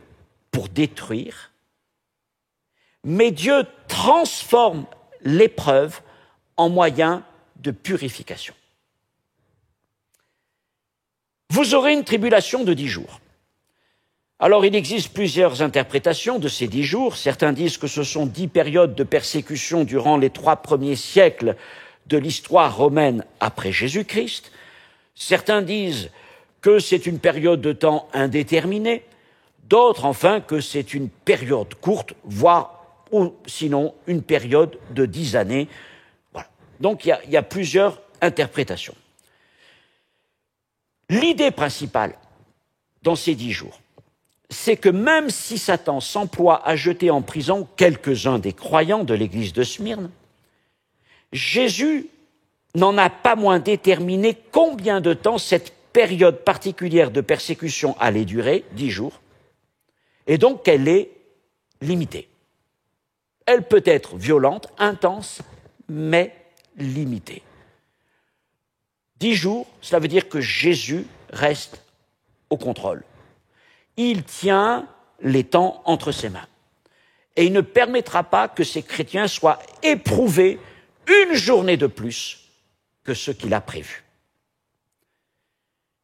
pour détruire, mais Dieu transforme l'épreuve en moyen de purification. Vous aurez une tribulation de 10 jours. Alors, il existe plusieurs interprétations de ces 10 jours. Certains disent que ce sont 10 périodes de persécution durant les 3 premiers siècles de l'histoire romaine après Jésus-Christ. Certains disent que c'est une période de temps indéterminée. D'autres, enfin, que c'est une période courte, voire, ou sinon, une période de 10 années. Voilà. Donc, il y a plusieurs interprétations. L'idée principale dans ces 10 jours, c'est que même si Satan s'emploie à jeter en prison quelques-uns des croyants de l'église de Smyrne, Jésus n'en a pas moins déterminé combien de temps cette période particulière de persécution allait durer, 10 jours, et donc qu'elle est limitée. Elle peut être violente, intense, mais limitée. 10 jours, cela veut dire que Jésus reste au contrôle. Il tient les temps entre ses mains. Et il ne permettra pas que ces chrétiens soient éprouvés une journée de plus que ce qu'il a prévu.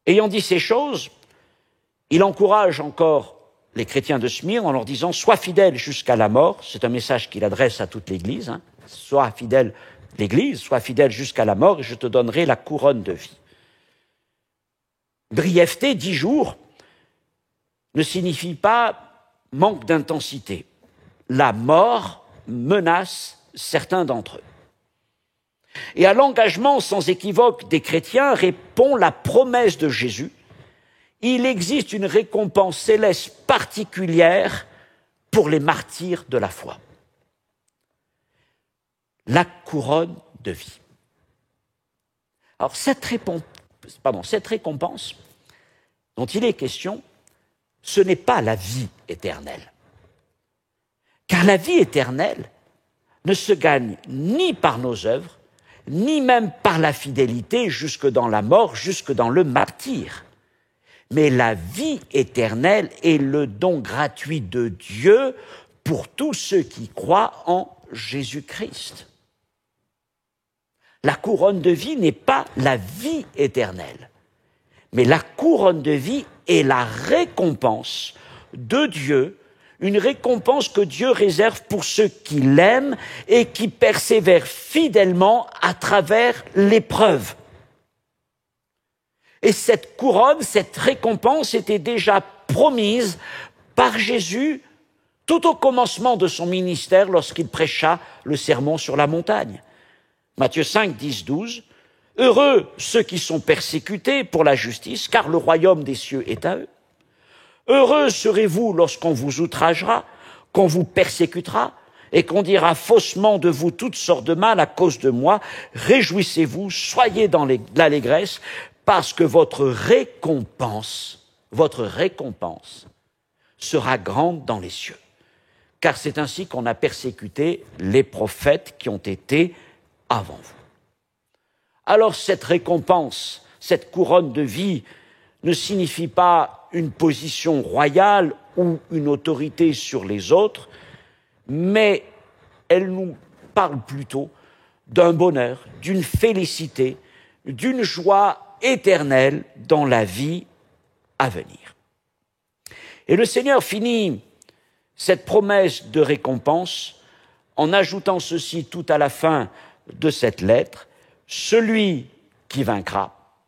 Ayant dit ces choses, il encourage encore les chrétiens de Smyrne en leur disant « Sois fidèles jusqu'à la mort ». C'est un message qu'il adresse à toute l'Église. « Sois fidèle, l'Église, sois fidèle jusqu'à la mort et je te donnerai la couronne de vie ». Brièveté, 10 jours, ne signifie pas manque d'intensité. La mort menace certains d'entre eux. Et à l'engagement sans équivoque des chrétiens répond la promesse de Jésus. Il existe une récompense céleste particulière pour les martyrs de la foi. La couronne de vie. Alors cette récompense dont il est question, ce n'est pas la vie éternelle. Car la vie éternelle ne se gagne ni par nos œuvres, ni même par la fidélité jusque dans la mort, jusque dans le martyre. Mais la vie éternelle est le don gratuit de Dieu pour tous ceux qui croient en Jésus-Christ. La couronne de vie n'est pas la vie éternelle, mais la couronne de vie est la récompense de Dieu, une récompense que Dieu réserve pour ceux qui l'aiment et qui persévèrent fidèlement à travers l'épreuve. Et cette couronne, cette récompense était déjà promise par Jésus tout au commencement de son ministère lorsqu'il prêcha le sermon sur la montagne. Matthieu 5, 10, 12. « Heureux ceux qui sont persécutés pour la justice, car le royaume des cieux est à eux. Heureux serez-vous lorsqu'on vous outragera, qu'on vous persécutera, et qu'on dira faussement de vous toutes sortes de mal à cause de moi. Réjouissez-vous, soyez dans l'allégresse, parce que votre récompense sera grande dans les cieux. Car c'est ainsi qu'on a persécuté les prophètes qui ont été avant vous. » Alors cette récompense, cette couronne de vie, ne signifie pas une position royale ou une autorité sur les autres, mais elle nous parle plutôt d'un bonheur, d'une félicité, d'une joie éternelle dans la vie à venir. Et le Seigneur finit cette promesse de récompense en ajoutant ceci tout à la fin de cette lettre: celui qui vaincra,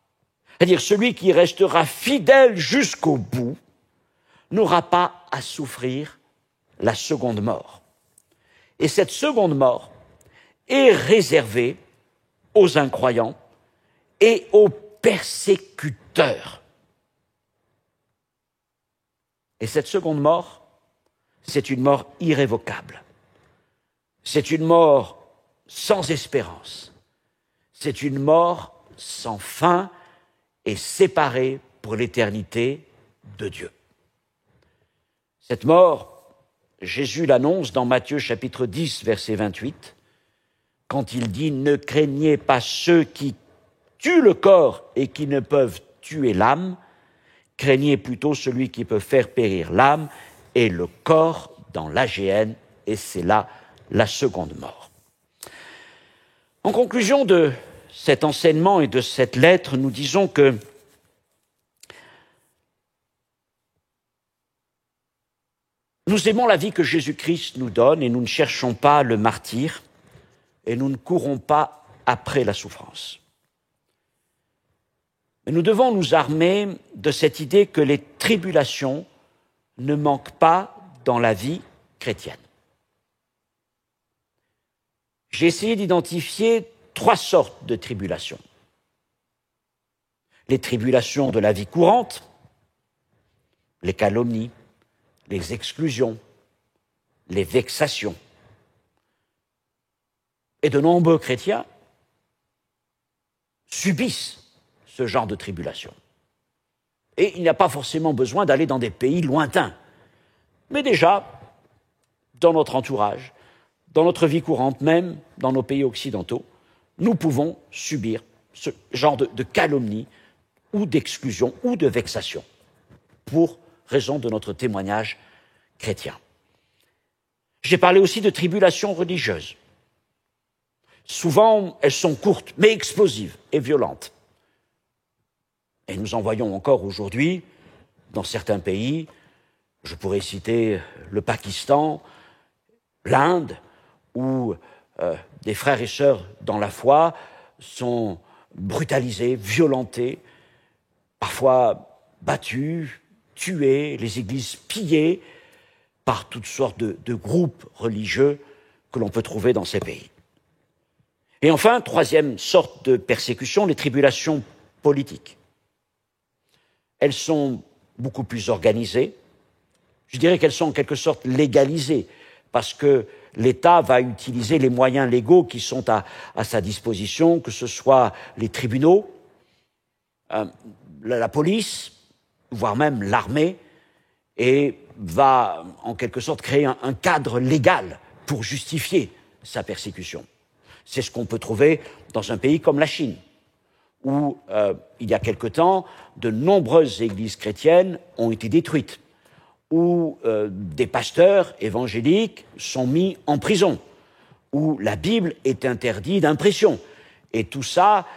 c'est-à-dire celui qui restera fidèle jusqu'au bout, n'aura pas à souffrir la seconde mort. Et cette seconde mort est réservée aux incroyants et aux persécuteurs. Et cette seconde mort, c'est une mort irrévocable. C'est une mort sans espérance. C'est une mort sans fin et séparée pour l'éternité de Dieu. Cette mort, Jésus l'annonce dans Matthieu chapitre 10, verset 28, quand il dit « Ne craignez pas ceux qui tuent le corps et qui ne peuvent tuer l'âme, craignez plutôt celui qui peut faire périr l'âme et le corps dans la géhenne, et c'est là la seconde mort. » En conclusion de cet enseignement et de cette lettre, nous disons que Nous aimons la vie que Jésus-Christ nous donne et nous ne cherchons pas le martyre et nous ne courons pas après la souffrance. Mais nous devons nous armer de cette idée que les tribulations ne manquent pas dans la vie chrétienne. J'ai essayé d'identifier 3 sortes de tribulations. Les tribulations de la vie courante, les calomnies, les exclusions, les vexations. Et de nombreux chrétiens subissent ce genre de tribulation. Et il n'y a pas forcément besoin d'aller dans des pays lointains. Mais déjà, dans notre entourage, dans notre vie courante, même dans nos pays occidentaux, nous pouvons subir ce genre de calomnie ou d'exclusion ou de vexation pour raison de notre témoignage chrétien. J'ai parlé aussi de tribulations religieuses. Souvent, elles sont courtes, mais explosives et violentes. Et nous en voyons encore aujourd'hui dans certains pays. Je pourrais citer le Pakistan, l'Inde, où des frères et sœurs dans la foi sont brutalisés, violentés, parfois battus, tués, les églises pillées par toutes sortes de groupes religieux que l'on peut trouver dans ces pays. Et enfin, 3e sorte de persécution, les tribulations politiques. Elles sont beaucoup plus organisées. Je dirais qu'elles sont en quelque sorte légalisées, parce que l'État va utiliser les moyens légaux qui sont à sa disposition, que ce soit les tribunaux, la police, voire même l'armée, et va en quelque sorte créer un cadre légal pour justifier sa persécution. C'est ce qu'on peut trouver dans un pays comme la Chine, où il y a quelque temps, de nombreuses églises chrétiennes ont été détruites, où des pasteurs évangéliques sont mis en prison, où la Bible est interdite d'impression. Et tout ça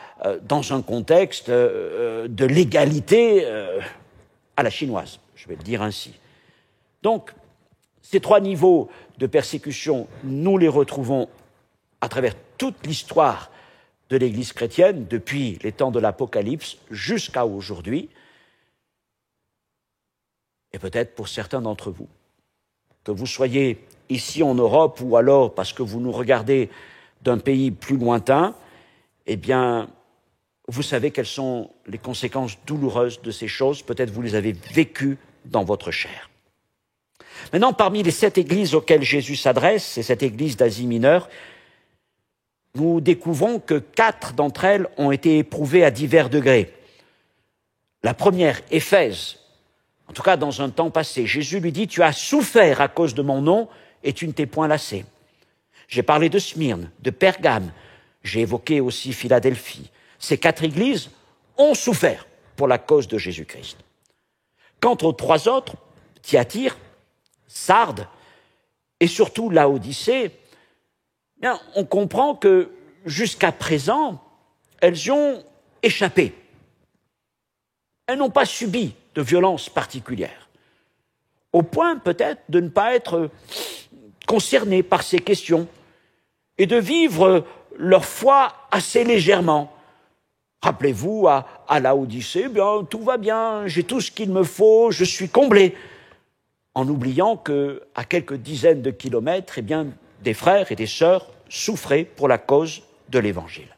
dans un contexte de légalité à la chinoise, je vais le dire ainsi. Donc, ces 3 niveaux de persécution, nous les retrouvons à travers toute l'histoire de l'Église chrétienne, depuis les temps de l'Apocalypse jusqu'à aujourd'hui, et peut-être pour certains d'entre vous, que vous soyez ici en Europe ou alors parce que vous nous regardez d'un pays plus lointain, eh bien, vous savez quelles sont les conséquences douloureuses de ces choses, peut-être vous les avez vécues dans votre chair. Maintenant, parmi les 7 églises auxquelles Jésus s'adresse, c'est cette église d'Asie mineure, nous découvrons que 4 d'entre elles ont été éprouvées à divers degrés. La première, Éphèse, en tout cas dans un temps passé, Jésus lui dit « Tu as souffert à cause de mon nom et tu ne t'es point lassé. » J'ai parlé de Smyrne, de Pergame, j'ai évoqué aussi Philadelphie. Ces 4 églises ont souffert pour la cause de Jésus-Christ. Quant aux 3 autres, Thyatire, Sardes et surtout Laodicée, bien, on comprend que jusqu'à présent, elles y ont échappé. Elles n'ont pas subi de violence particulière, au point peut-être de ne pas être concernées par ces questions et de vivre leur foi assez légèrement. Rappelez-vous, à Laodicée, bien, tout va bien, j'ai tout ce qu'il me faut, je suis comblé. En oubliant qu'à quelques dizaines de kilomètres, eh bien, des frères et des sœurs souffraient pour la cause de l'Évangile.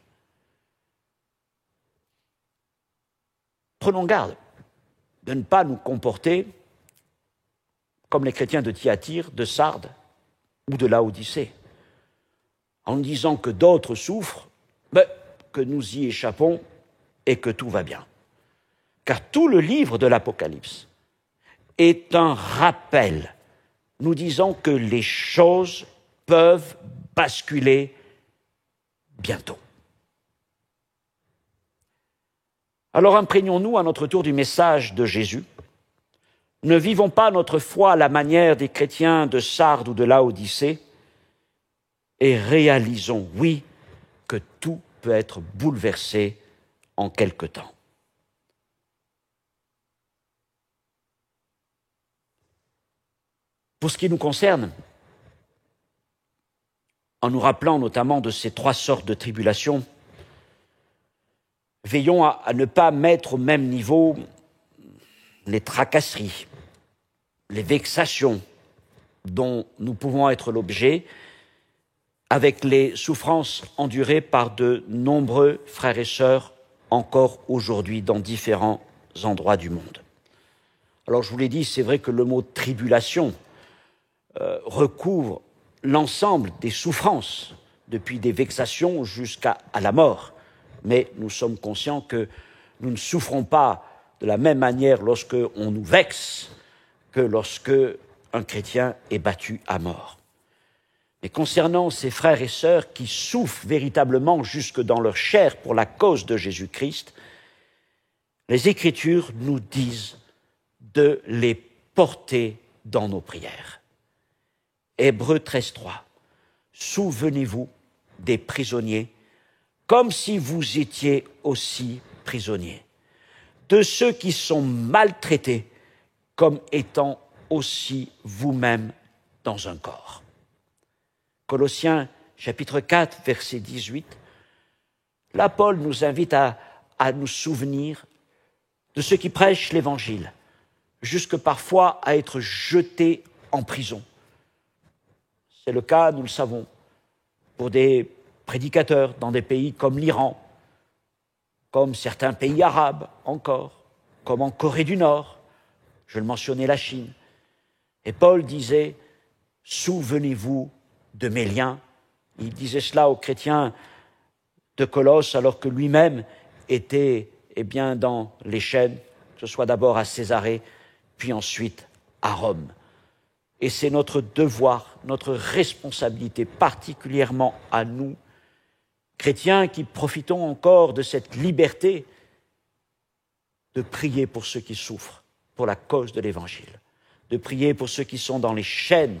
Prenons garde de ne pas nous comporter comme les chrétiens de Thyatire, de Sardes ou de Laodicée, en disant que d'autres souffrent, mais que nous y échappons et que tout va bien. Car tout le livre de l'Apocalypse est un rappel, nous disons que les choses peuvent basculer bientôt. Alors imprégnons-nous à notre tour du message de Jésus. Ne vivons pas notre foi à la manière des chrétiens de Sardes ou de Laodicée et réalisons, oui, que tout peut être bouleversé en quelque temps. Pour ce qui nous concerne, en nous rappelant notamment de ces 3 sortes de tribulations, veillons à ne pas mettre au même niveau les tracasseries, les vexations dont nous pouvons être l'objet avec les souffrances endurées par de nombreux frères et sœurs encore aujourd'hui dans différents endroits du monde. Alors je vous l'ai dit, c'est vrai que le mot tribulation recouvre l'ensemble des souffrances, depuis des vexations jusqu'à la mort. Mais nous sommes conscients que nous ne souffrons pas de la même manière lorsque on nous vexe que lorsque un chrétien est battu à mort. Mais concernant ces frères et sœurs qui souffrent véritablement jusque dans leur chair pour la cause de Jésus-Christ, les Écritures nous disent de les porter dans nos prières. Hébreux 13.3. Souvenez-vous des prisonniers, comme si vous étiez aussi prisonniers, de ceux qui sont maltraités, comme étant aussi vous-même dans un corps. Colossiens chapitre 4, verset 18, là Paul nous invite à nous souvenir de ceux qui prêchent l'Évangile, jusque parfois à être jetés en prison. C'est le cas, nous le savons, pour des prédicateurs dans des pays comme l'Iran, comme certains pays arabes encore, comme en Corée du Nord, je le mentionnais, la Chine. Et Paul disait, souvenez-vous de mes liens. Il disait cela aux chrétiens de Colosse alors que lui-même était dans les chaînes, que ce soit d'abord à Césarée, puis ensuite à Rome. Et c'est notre devoir, notre responsabilité, particulièrement à nous, chrétiens qui profitons encore de cette liberté, de prier pour ceux qui souffrent, pour la cause de l'Évangile, de prier pour ceux qui sont dans les chaînes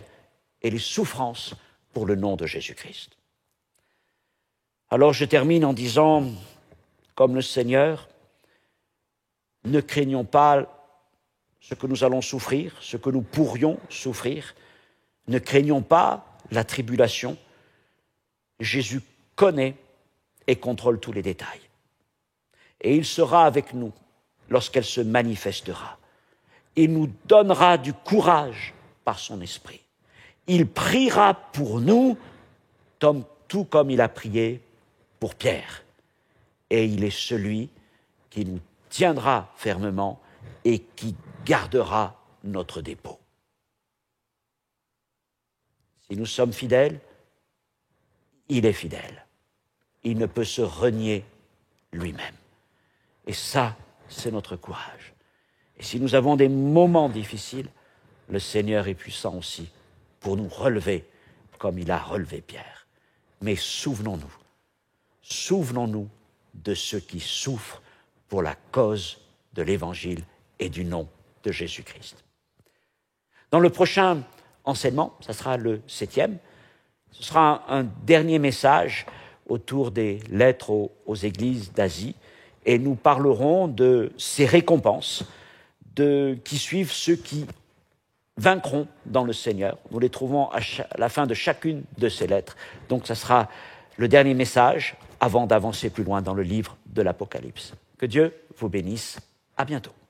et les souffrances pour le nom de Jésus-Christ. Alors je termine en disant, comme le Seigneur, ne craignons pas ce que nous allons souffrir, ce que nous pourrions souffrir. Ne craignons pas la tribulation. Jésus connaît et contrôle tous les détails. Et il sera avec nous lorsqu'elle se manifestera. Il nous donnera du courage par son esprit. Il priera pour nous, tout comme il a prié pour Pierre. Et il est celui qui nous tiendra fermement et qui gardera notre dépôt. Si nous sommes fidèles, il est fidèle. Il ne peut se renier lui-même. Et ça, c'est notre courage. Et si nous avons des moments difficiles, le Seigneur est puissant aussi pour nous relever comme il a relevé Pierre. Mais souvenons-nous de ceux qui souffrent pour la cause de l'Évangile et du nom de Jésus-Christ. Dans le prochain enseignement, ça sera le 7e, ce sera un dernier message autour des lettres aux églises d'Asie et nous parlerons de ces récompenses qui suivent ceux qui vaincront dans le Seigneur. Nous les trouvons à la fin de chacune de ces lettres. Donc ça sera le dernier message avant d'avancer plus loin dans le livre de l'Apocalypse. Que Dieu vous bénisse. À bientôt.